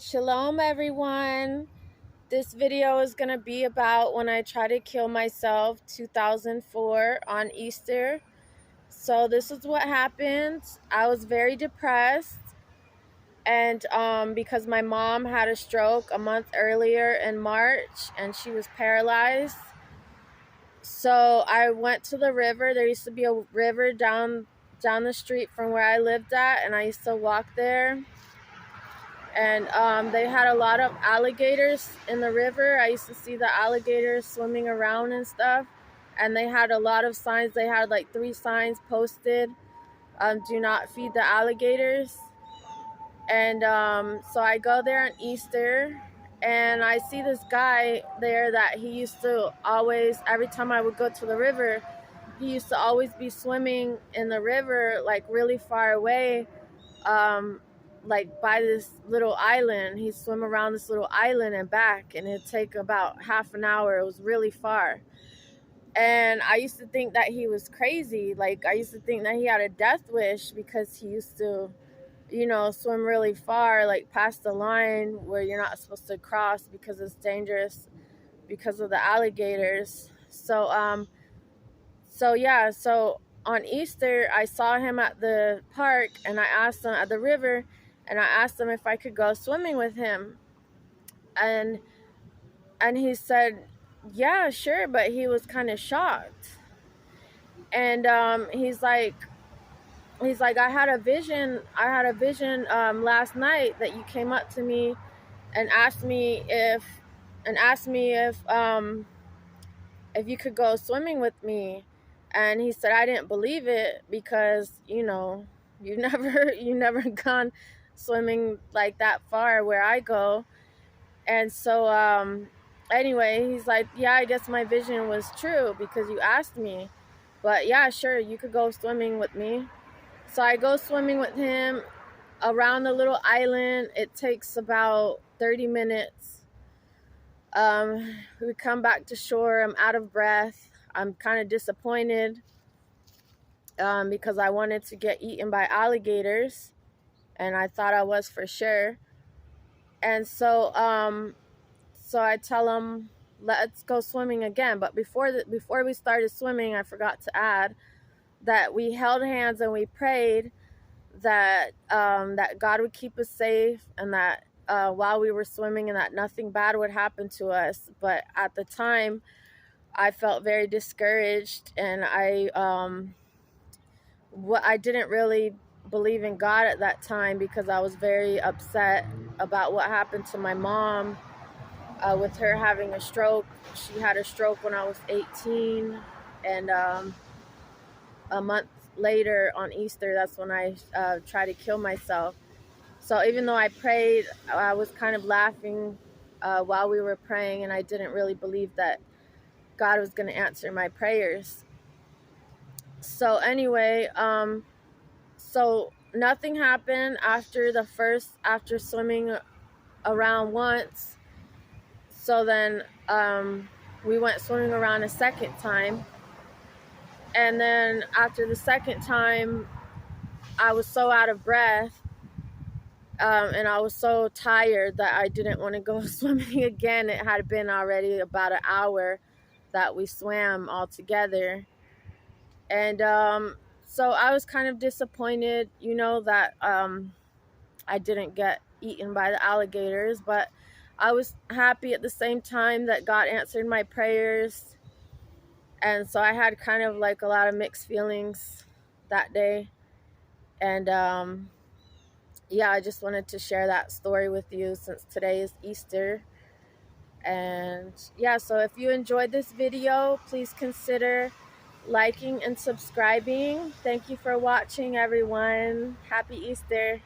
Shalom, everyone. This video is going to be about when I tried to kill myself 2004 on Easter. So this is what happened. I was very depressed, and because my mom had a stroke a month earlier in March and she was paralyzed. So I went to the river. There used to be a river down the street from where I lived at, and I used to walk there. And they had a lot of alligators in the river. I used to see the alligators swimming around and stuff. And they had a lot of signs. They had like 3 signs posted. Do not feed the alligators. And so I go there on Easter, and I see this guy there that he used to always, every time I would go to the river, he used to always be swimming in the river, like really far away. Like by this little island. He'd swim around this little island and back, and it'd take about half an hour. It was really far. And I used to think that he was crazy. Like, I used to think that he had a death wish because he used to, swim really far, like past the line where you're not supposed to cross because it's dangerous because of the alligators. So on Easter, I saw him at the park, and I asked him at the river, and I asked him if I could go swimming with him. And he said, yeah, sure, but he was kind of shocked. And he's like, I had a vision last night that you came up to me and asked me if you could go swimming with me. And he said, I didn't believe it because, you've never gone swimming like that far where I go. And so anyway, he's like, yeah, I guess my vision was true because you asked me. But yeah, sure, you could go swimming with me. So I go swimming with him around the little island. It takes about 30 minutes. We come back to shore. I'm out of breath. I'm kind of disappointed because I wanted to get eaten by alligators, and I thought I was for sure. And so I tell him, let's go swimming again. But before we started swimming, I forgot to add that we held hands and we prayed that that God would keep us safe, and that while we were swimming, and that nothing bad would happen to us. But at the time, I felt very discouraged, and I didn't really believe in God at that time because I was very upset about what happened to my mom with her having a stroke. She had a stroke when I was 18, and a month later on Easter, that's when I tried to kill myself. So even though I prayed, I was kind of laughing while we were praying, and I didn't really believe that God was going to answer my prayers. So anyway, so nothing happened after swimming around once. So then we went swimming around a second time. And then after the second time, I was so out of breath and I was so tired that I didn't want to go swimming again. It had been already about an hour that we swam all together. And so I was kind of disappointed, that I didn't get eaten by the alligators. But I was happy at the same time that God answered my prayers. And so I had kind of like a lot of mixed feelings that day. And yeah, I just wanted to share that story with you since today is Easter. And yeah, so if you enjoyed this video, please consider liking and subscribing. Thank you for watching, everyone. Happy Easter.